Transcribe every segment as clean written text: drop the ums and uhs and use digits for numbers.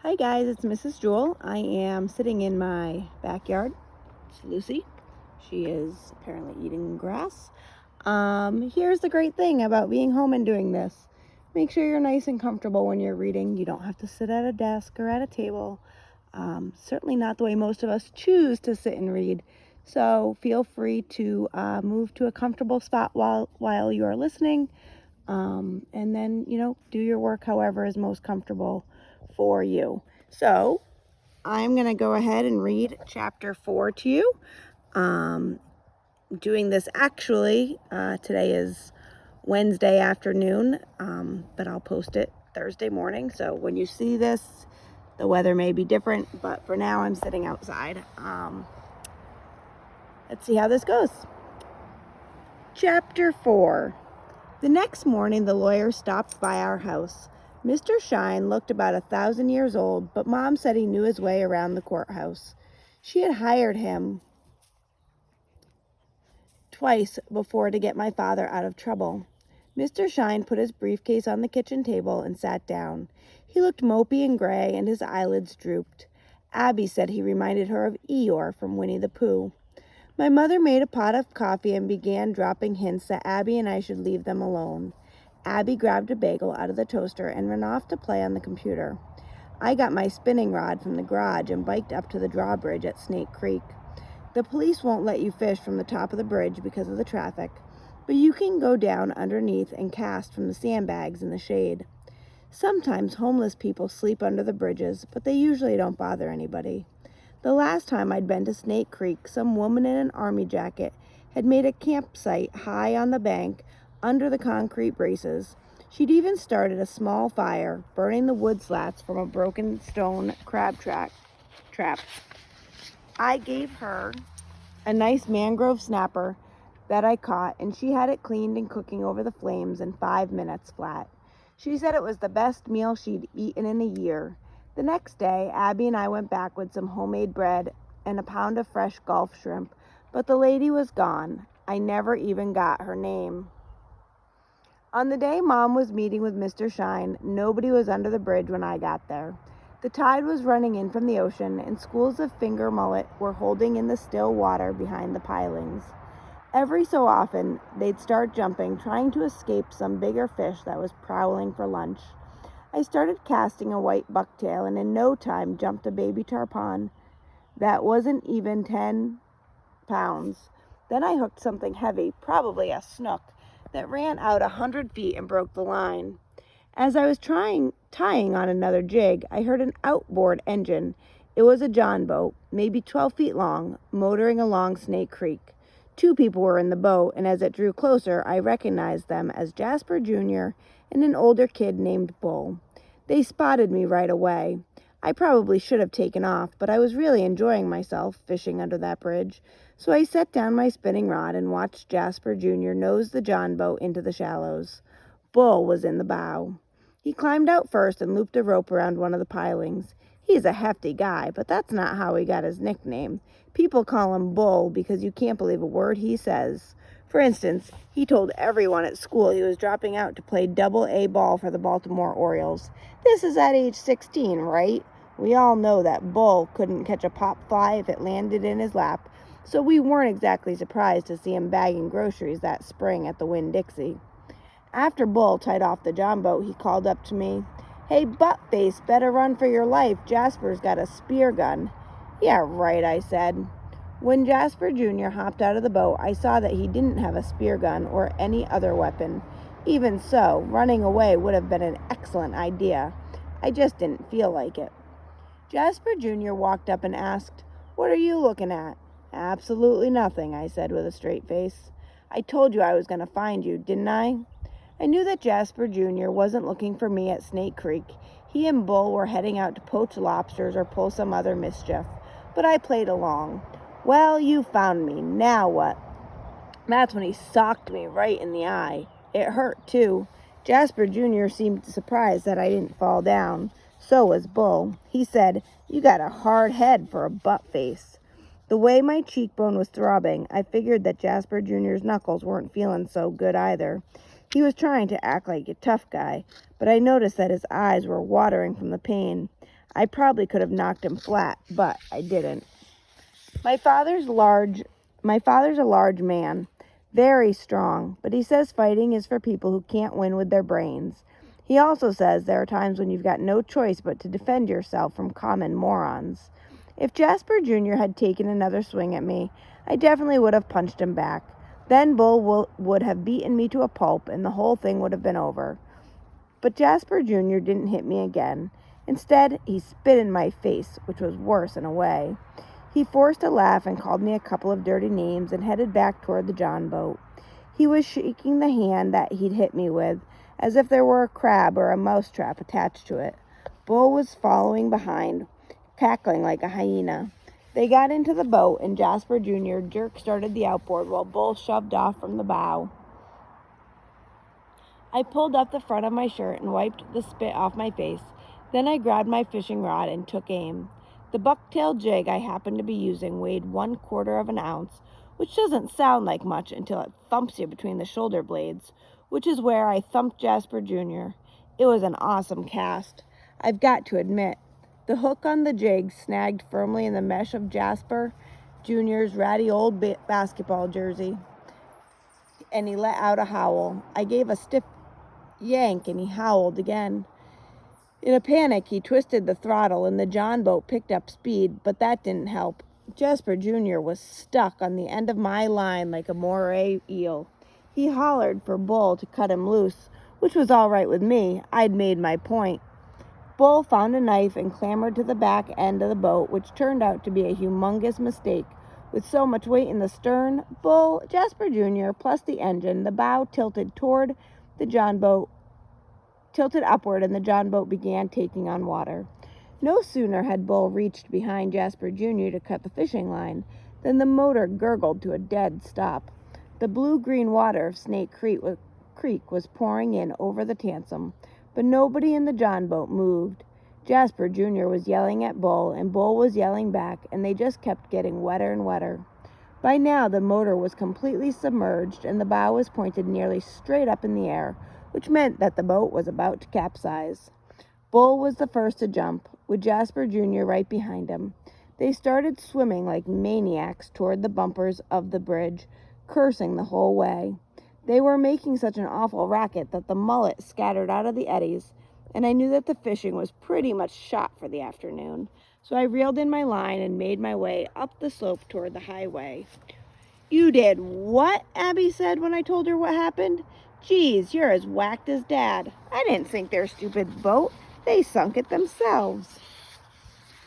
Hi guys, it's Mrs. Jewel. I am sitting in my backyard. It's Lucy. She is apparently eating grass. Here's the great thing about being home and doing this. Make sure you're nice and comfortable when you're reading. You don't have to sit at a desk or at a table. Certainly not the way most of us choose to sit and read. So feel free to move to a comfortable spot while you are listening. And then, do your work however is most comfortable for you. So I'm going to go ahead and read chapter 4 to you. Doing this actually, today is Wednesday afternoon, but I'll post it Thursday morning. So when you see this, the weather may be different, but for now I'm sitting outside. Let's see how this goes. Chapter 4. The next morning, the lawyer stopped by our house. Mr. Shine looked about 1,000 years old, but Mom said he knew his way around the courthouse. She had hired him twice before to get my father out of trouble. Mr. Shine put his briefcase on the kitchen table and sat down. He looked mopey and gray, and his eyelids drooped. Abby said he reminded her of Eeyore from Winnie the Pooh. My mother made a pot of coffee and began dropping hints that Abby and I should leave them alone. Abby grabbed a bagel out of the toaster and ran off to play on the computer. I got my spinning rod from the garage and biked up to the drawbridge at Snake Creek. The police won't let you fish from the top of the bridge because of the traffic, but you can go down underneath and cast from the sandbags in the shade. Sometimes homeless people sleep under the bridges, but they usually don't bother anybody. The last time I'd been to Snake Creek, some woman in an army jacket had made a campsite high on the bank under the concrete braces. She'd even started a small fire, burning the wood slats from a broken stone crab trap. I gave her a nice mangrove snapper that I caught, and she had it cleaned and cooking over the flames in 5 minutes flat. She said it was the best meal she'd eaten in a year. The next day, Abby and I went back with some homemade bread and a pound of fresh Gulf shrimp, but the lady was gone. I never even got her name. On the day Mom was meeting with Mr. Shine, nobody was under the bridge when I got there. The tide was running in from the ocean, and schools of finger mullet were holding in the still water behind the pilings. Every so often, they'd start jumping, trying to escape some bigger fish that was prowling for lunch. I started casting a white bucktail, and in no time jumped a baby tarpon that wasn't even 10 pounds. Then I hooked something heavy, probably a snook, that ran out 100 feet and broke the line. As I was tying on another jig, I heard an outboard engine. It was a John boat, maybe 12 feet long, motoring along Snake Creek. 2 people were in the boat, and as it drew closer, I recognized them as Jasper Jr. and an older kid named Bull. They spotted me right away. I probably should have taken off, but I was really enjoying myself fishing under that bridge, so I set down my spinning rod and watched Jasper Jr. nose the John boat into the shallows. Bull was in the bow. He climbed out first and looped a rope around one of the pilings. He's a hefty guy, but that's not how he got his nickname. People call him Bull because you can't believe a word he says. For instance, he told everyone at school he was dropping out to play double-A ball for the Baltimore Orioles. This is at age 16, right? We all know that Bull couldn't catch a pop fly if it landed in his lap, so we weren't exactly surprised to see him bagging groceries that spring at the Winn-Dixie. After Bull tied off the John boat, he called up to me, "Hey, Buttface, better run for your life. Jasper's got a spear gun." "Yeah, right," I said. When Jasper Jr. hopped out of the boat, I saw that he didn't have a spear gun or any other weapon. Even so, running away would have been an excellent idea. I just didn't feel like it. Jasper Jr. walked up and asked, "What are you looking at?" "Absolutely nothing," I said with a straight face. "I told you I was going to find you, didn't I?" I knew that Jasper Jr. wasn't looking for me at Snake Creek. He and Bull were heading out to poach lobsters or pull some other mischief, but I played along. "Well, you found me. Now what?" That's when he socked me right in the eye. It hurt, too. Jasper Jr. seemed surprised that I didn't fall down. So was Bull. He said, "You got a hard head for a butt face." The way my cheekbone was throbbing, I figured that Jasper Jr.'s knuckles weren't feeling so good either. He was trying to act like a tough guy, but I noticed that his eyes were watering from the pain. I probably could have knocked him flat, but I didn't. My father's a large man, very strong, but he says fighting is for people who can't win with their brains. He also says there are times when you've got no choice but to defend yourself from common morons. If Jasper Jr. had taken another swing at me, I definitely would have punched him back. Then Bull would have beaten me to a pulp and the whole thing would have been over. But Jasper Jr. didn't hit me again. Instead, he spit in my face, which was worse in a way. He forced a laugh and called me a couple of dirty names and headed back toward the John boat. He was shaking the hand that he'd hit me with, as if there were a crab or a mousetrap attached to it. Bull was following behind, cackling like a hyena. They got into the boat, and Jasper Jr. jerk-started the outboard while Bull shoved off from the bow. I pulled up the front of my shirt and wiped the spit off my face. Then I grabbed my fishing rod and took aim. The bucktail jig I happened to be using weighed 1/4 of an ounce, which doesn't sound like much until it thumps you between the shoulder blades, which is where I thumped Jasper Jr. It was an awesome cast, I've got to admit. The hook on the jig snagged firmly in the mesh of Jasper Jr.'s ratty old basketball jersey, and he let out a howl. I gave a stiff yank, and he howled again. In a panic, he twisted the throttle, and the John boat picked up speed, but that didn't help. Jasper Jr. was stuck on the end of my line like a moray eel. He hollered for Bull to cut him loose, which was all right with me. I'd made my point. Bull found a knife and clambered to the back end of the boat, which turned out to be a humongous mistake. With so much weight in the stern, Bull, Jasper Jr., plus the engine, the bow tilted toward the John boat, tilted upward, and the John boat began taking on water. No sooner had Bull reached behind Jasper Jr. to cut the fishing line than the motor gurgled to a dead stop. The blue-green water of Snake Creek was pouring in over the transom, but nobody in the John boat moved. Jasper Jr. was yelling at Bull, and Bull was yelling back, and they just kept getting wetter and wetter. By now, the motor was completely submerged, and the bow was pointed nearly straight up in the air, which meant that the boat was about to capsize. Bull was the first to jump, with Jasper Jr. right behind him. They started swimming like maniacs toward the bumpers of the bridge, cursing the whole way. They were making such an awful racket that the mullet scattered out of the eddies, and I knew that the fishing was pretty much shot for the afternoon. So I reeled in my line and made my way up the slope toward the highway. "You did what?" Abby said when I told her what happened. "Geez, you're as whacked as Dad. I didn't sink their stupid boat. They sunk it themselves."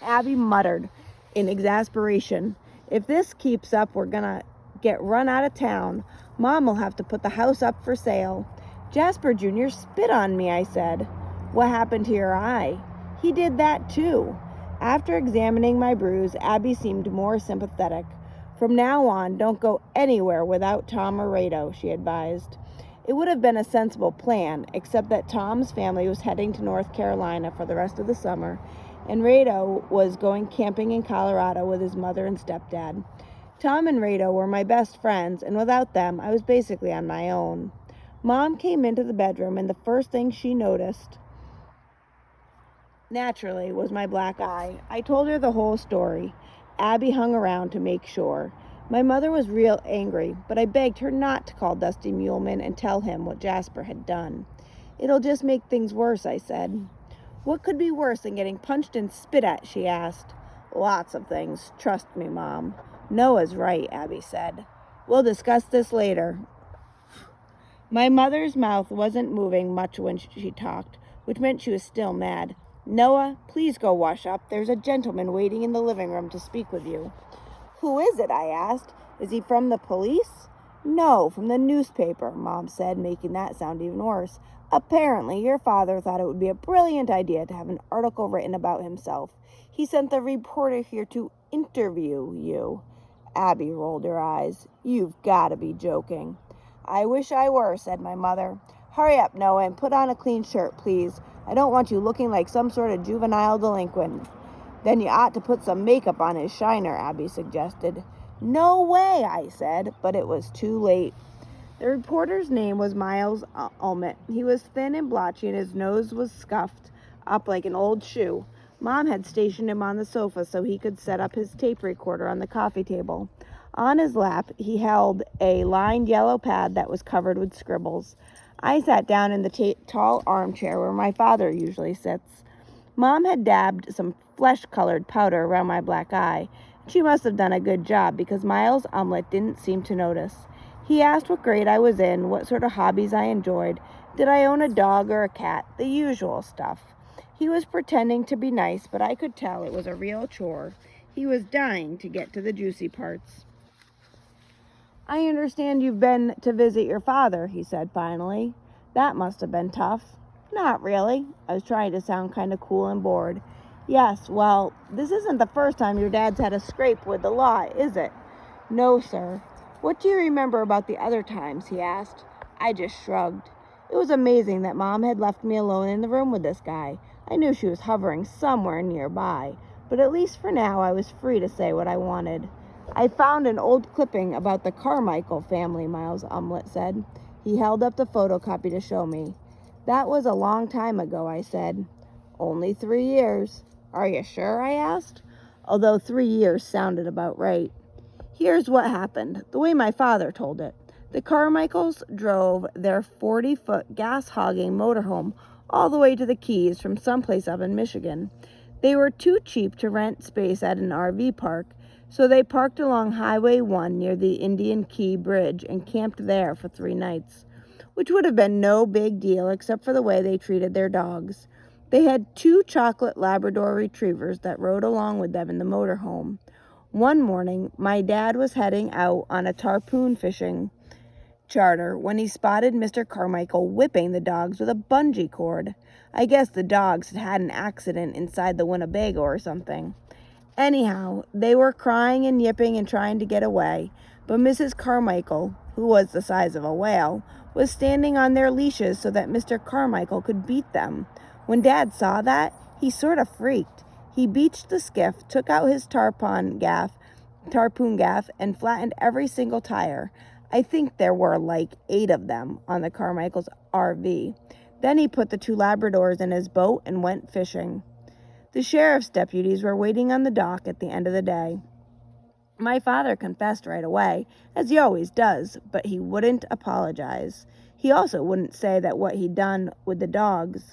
Abby muttered in exasperation, "If this keeps up, we're gonna get run out of town. Mom will have to put the house up for sale." "Jasper Jr. spit on me," I said. "What happened to your eye?" "He did that too." After examining my bruise, Abby seemed more sympathetic. "From now on, don't go anywhere without Tom or Rado," she advised. It would have been a sensible plan, except that Tom's family was heading to North Carolina for the rest of the summer, and Rado was going camping in Colorado with his mother and stepdad. Tom and Rado were my best friends, and without them, I was basically on my own. Mom came into the bedroom, and the first thing she noticed, naturally, was my black eye. I told her the whole story. Abby hung around to make sure. My mother was real angry, but I begged her not to call Dusty Muleman and tell him what Jasper had done. "It'll just make things worse," I said. "What could be worse than getting punched and spit at?" she asked. "Lots of things. Trust me, Mom." "Noah's right," Abby said. "We'll discuss this later." My mother's mouth wasn't moving much when she talked, which meant she was still mad. "Noah, please go wash up. There's a gentleman waiting in the living room to speak with you." "Who is it?" I asked. "Is he from the police?" "No, from the newspaper," Mom said, making that sound even worse. "Apparently, your father thought it would be a brilliant idea to have an article written about himself. He sent the reporter here to interview you." Abby rolled her eyes. "You've got to be joking." "I wish I were," said my mother. "Hurry up, Noah, and put on a clean shirt, please. I don't want you looking like some sort of juvenile delinquent." "Then you ought to put some makeup on his shiner," Abby suggested. "No way," I said, but it was too late. The reporter's name was Miles Ulmet. He was thin and blotchy, and his nose was scuffed up like an old shoe. Mom had stationed him on the sofa so he could set up his tape recorder on the coffee table. On his lap, he held a lined yellow pad that was covered with scribbles. I sat down in the tall armchair where my father usually sits. Mom had dabbed some flesh-colored powder around my black eye. She must have done a good job because Miles Omelette didn't seem to notice. He asked what grade I was in, what sort of hobbies I enjoyed, did I own a dog or a cat, the usual stuff. He was pretending to be nice, but I could tell it was a real chore. He was dying to get to the juicy parts. I understand you've been to visit your father, he said finally. That must have been tough. Not really. I was trying to sound kind of cool and bored. Yes, well, this isn't the first time your dad's had a scrape with the law, is it? No, sir. What do you remember about the other times, he asked. I just shrugged. It was amazing that Mom had left me alone in the room with this guy. I knew she was hovering somewhere nearby, but at least for now I was free to say what I wanted. I found an old clipping about the Carmichael family, Miles Omelette said. He held up the photocopy to show me. That was a long time ago, I said. Only 3 years. Are you sure? I asked, although 3 years sounded about right. Here's what happened, the way my father told it. The Carmichaels drove their 40-foot gas-hogging motorhome all the way to the Keys from someplace up in Michigan. They were too cheap to rent space at an RV park, so they parked along Highway 1 near the Indian Key Bridge and camped there for 3 nights, which would have been no big deal except for the way they treated their dogs. They had 2 chocolate Labrador retrievers that rode along with them in the motorhome. One morning, my dad was heading out on a tarpon fishing charter when he spotted Mr. Carmichael whipping the dogs with a bungee cord. I guess the dogs had had an accident inside the Winnebago or something. Anyhow, they were crying and yipping and trying to get away, but Mrs. Carmichael, who was the size of a whale, was standing on their leashes so that Mr. Carmichael could beat them. When Dad saw that, he sort of freaked. He beached the skiff, took out his tarpon gaff, and flattened every single tire. I think there were like 8 of them on the Carmichael's RV. Then he put the 2 Labradors in his boat and went fishing. The sheriff's deputies were waiting on the dock at the end of the day. My father confessed right away, as he always does, but he wouldn't apologize. He also wouldn't say what he'd done with the dogs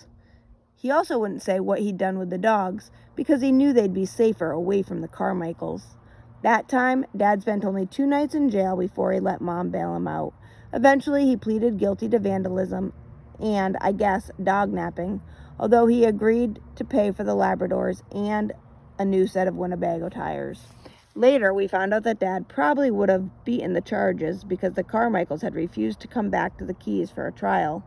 because he knew they'd be safer away from the Carmichaels. That time, Dad spent only 2 nights in jail before he let Mom bail him out. Eventually, he pleaded guilty to vandalism and, I guess, dog napping, although he agreed to pay for the Labradors and a new set of Winnebago tires. Later, we found out that Dad probably would have beaten the charges because the Carmichaels had refused to come back to the Keys for a trial.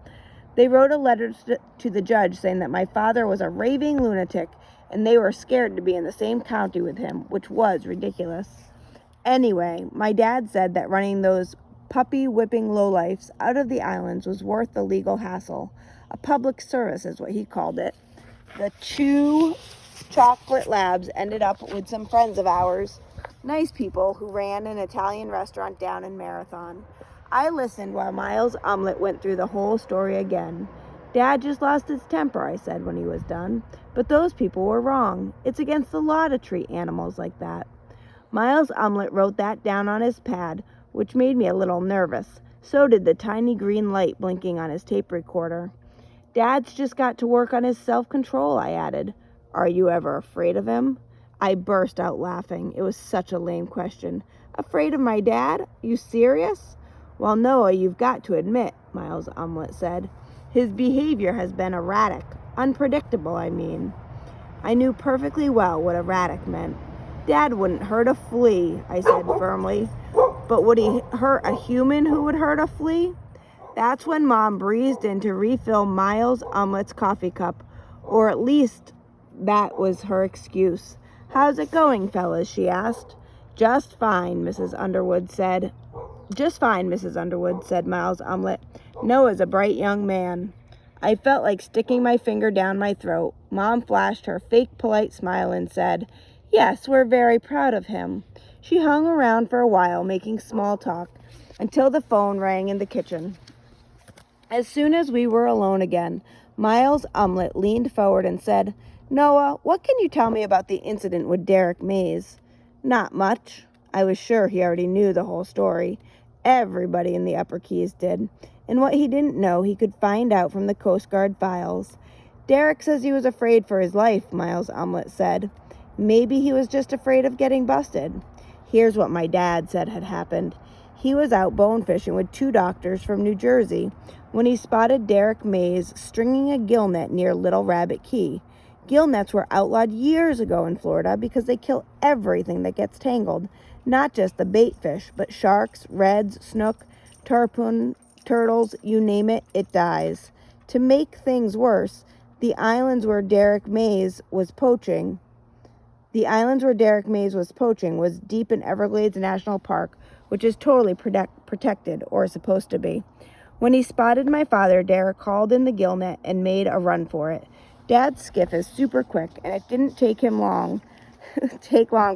They wrote a letter to the judge saying that my father was a raving lunatic and they were scared to be in the same county with him, which was ridiculous. Anyway, my dad said that running those puppy-whipping lowlifes out of the islands was worth the legal hassle. A public service is what he called it. The 2 chocolate labs ended up with some friends of ours, nice people who ran an Italian restaurant down in Marathon. I listened while Miles Omelette went through the whole story again. Dad just lost his temper, I said when he was done. But those people were wrong. It's against the law to treat animals like that. Miles Omelette wrote that down on his pad, which made me a little nervous. So did the tiny green light blinking on his tape recorder. Dad's just got to work on his self-control, I added. Are you ever afraid of him? I burst out laughing. It was such a lame question. Afraid of my dad? You serious? Well, Noah, you've got to admit, Miles Omelette said. His behavior has been erratic. Unpredictable, I mean. I knew perfectly well what erratic meant. Dad wouldn't hurt a flea, I said firmly. But would he hurt a human who would hurt a flea? That's when Mom breezed in to refill Miles Omelette's coffee cup, or at least that was her excuse. How's it going, fellas? She asked. Just fine, Mrs. Underwood said. Just fine, Mrs. Underwood, said Miles Omelette. Noah's a bright young man. I felt like sticking my finger down my throat. Mom flashed her fake polite smile and said, Yes, we're very proud of him. She hung around for a while, making small talk, until the phone rang in the kitchen. As soon as we were alone again, Miles Umlet leaned forward and said, "Noah, what can you tell me about the incident with Derek Mays?" "Not much." I was sure he already knew the whole story. Everybody in the Upper Keys did. And what he didn't know, he could find out from the Coast Guard files. "Derek says he was afraid for his life," Miles Umlet said. "Maybe he was just afraid of getting busted." Here's what my dad said had happened. He was out bone fishing with 2 doctors from New Jersey when he spotted Derek Mays stringing a gill net near Little Rabbit Key. Gill nets were outlawed years ago in Florida because they kill everything that gets tangled, not just the bait fish, but sharks, reds, snook, tarpon, turtles, you name it, it dies. To make things worse, the islands where Derek Mays was poaching was deep in Everglades National Park, which is totally protected, or supposed to be. When he spotted my father, Derek hauled in the gill net and made a run for it. Dad's skiff is super quick, and it didn't take long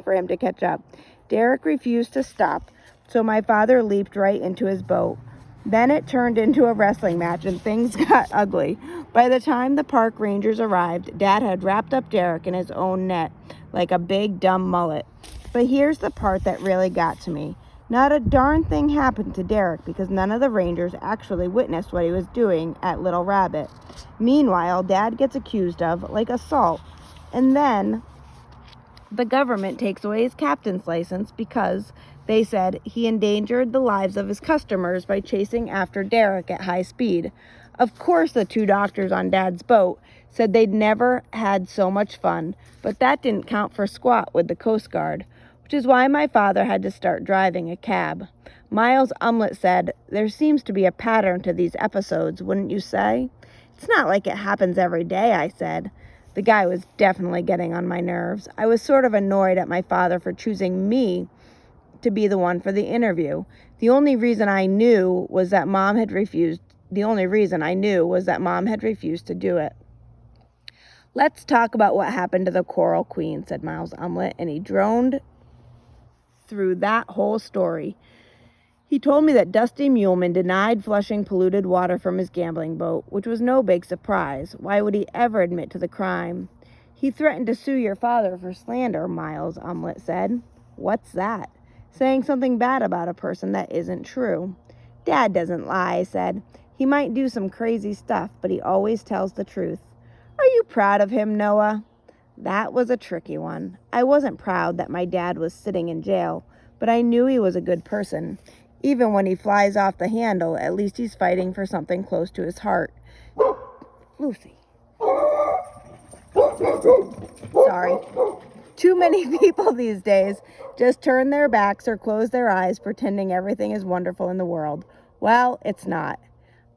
for him to catch up. Derek refused to stop, so my father leaped right into his boat. Then it turned into a wrestling match, and things got ugly. By the time the park rangers arrived, Dad had wrapped up Derek in his own net, like a big, dumb mullet. But here's the part that really got to me. Not a darn thing happened to Derek because none of the rangers actually witnessed what he was doing at Little Rabbit. Meanwhile, Dad gets accused of, like, assault. And then the government takes away his captain's license because they said he endangered the lives of his customers by chasing after Derek at high speed. Of course, the 2 doctors on Dad's boat said they'd never had so much fun, but that didn't count for squat with the Coast Guard, which is why my father had to start driving a cab. Miles Umlet said, "There seems to be a pattern to these episodes, wouldn't you say?" "It's not like it happens every day," I said. The guy was definitely getting on my nerves. I was sort of annoyed at my father for choosing me to be the one for the interview. The only reason I knew was that Mom had refused to do it. "Let's talk about what happened to the Coral Queen," said Miles Umlet, and he droned through that whole story. He told me that Dusty Muleman denied flushing polluted water from his gambling boat, which was no big surprise. Why would he ever admit to the crime? "He threatened to sue your father for slander," Miles Umlet said. "What's that?" "Saying something bad about a person that isn't true." "Dad doesn't lie," I said. "He might do some crazy stuff, but he always tells the truth." "Are you proud of him, Noah?" That was a tricky one. I wasn't proud that my dad was sitting in jail, but I knew he was a good person. Even when he flies off the handle, at least he's fighting for something close to his heart. Lucy. Sorry. Too many people these days just turn their backs or close their eyes pretending everything is wonderful in the world. Well, it's not.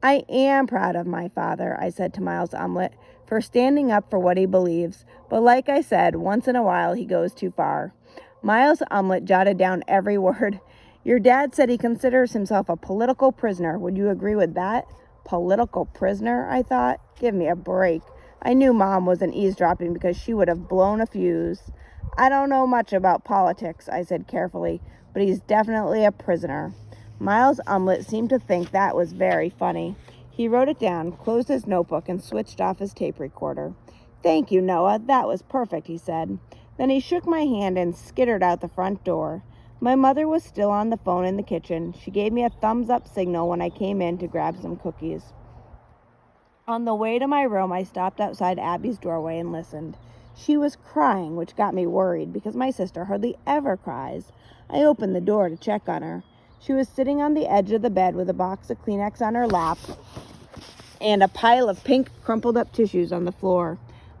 "I am proud of my father," I said to Miles Umlet, "for standing up for what he believes. But like I said, once in a while he goes too far." Miles Umlet jotted down every word. "Your dad said he considers himself a political prisoner. Would you agree with that?" Political prisoner, I thought. Give me a break. I knew Mom wasn't eavesdropping because she would have blown a fuse. "I don't know much about politics," I said carefully, "but he's definitely a prisoner." Miles Umlet seemed to think that was very funny. He wrote it down, closed his notebook, and switched off his tape recorder. "Thank you, Noah. That was perfect," he said. Then he shook my hand and skittered out the front door. My mother was still on the phone in the kitchen. She gave me a thumbs-up signal when I came in to grab some cookies. On the way to my room, I stopped outside Abby's doorway and listened. She was crying, which got me worried because my sister hardly ever cries. I opened the door to check on her. She was sitting on the edge of the bed with a box of Kleenex on her lap and a pile of pink crumpled up tissues on the floor.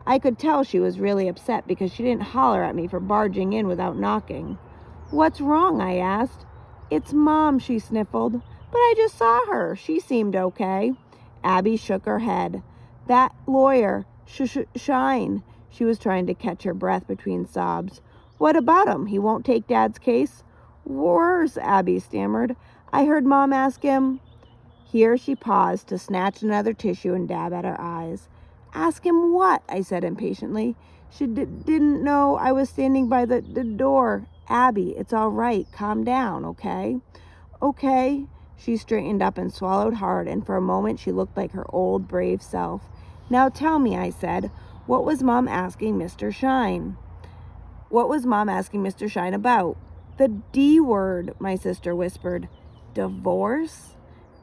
I could tell she was really upset because she didn't holler at me for barging in without knocking. "What's wrong?" I asked. "It's Mom," she sniffled. "But I just saw her. She seemed okay." Abby shook her head. "That lawyer, Shine." She was trying to catch her breath between sobs. "What about him? He won't take Dad's case?" "Worse," Abby stammered. "I heard Mom ask him." Here she paused to snatch another tissue and dab at her eyes. "Ask him what?" I said impatiently. "She didn't know I was standing by the door." "Abby, it's all right. Calm down, okay?" "Okay." She straightened up and swallowed hard, and for a moment she looked like her old, brave self. Now tell me, I said, what was Mom asking Mr. Shine? What was Mom asking Mr. Shine about? The D word, my sister whispered. Divorce?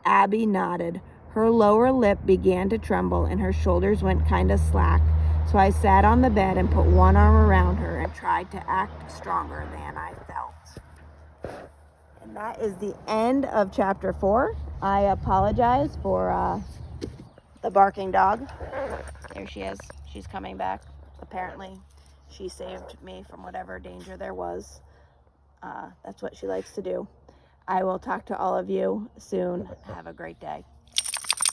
Abby nodded. Her lower lip began to tremble and her shoulders went kind of slack. So I sat on the bed and put one arm around her and tried to act stronger than I felt. And that is the end of chapter 4. I apologize for the barking dog. There she is. She's coming back. Apparently, she saved me from whatever danger there was. That's what she likes to do. I will talk to all of you soon. Have a great day.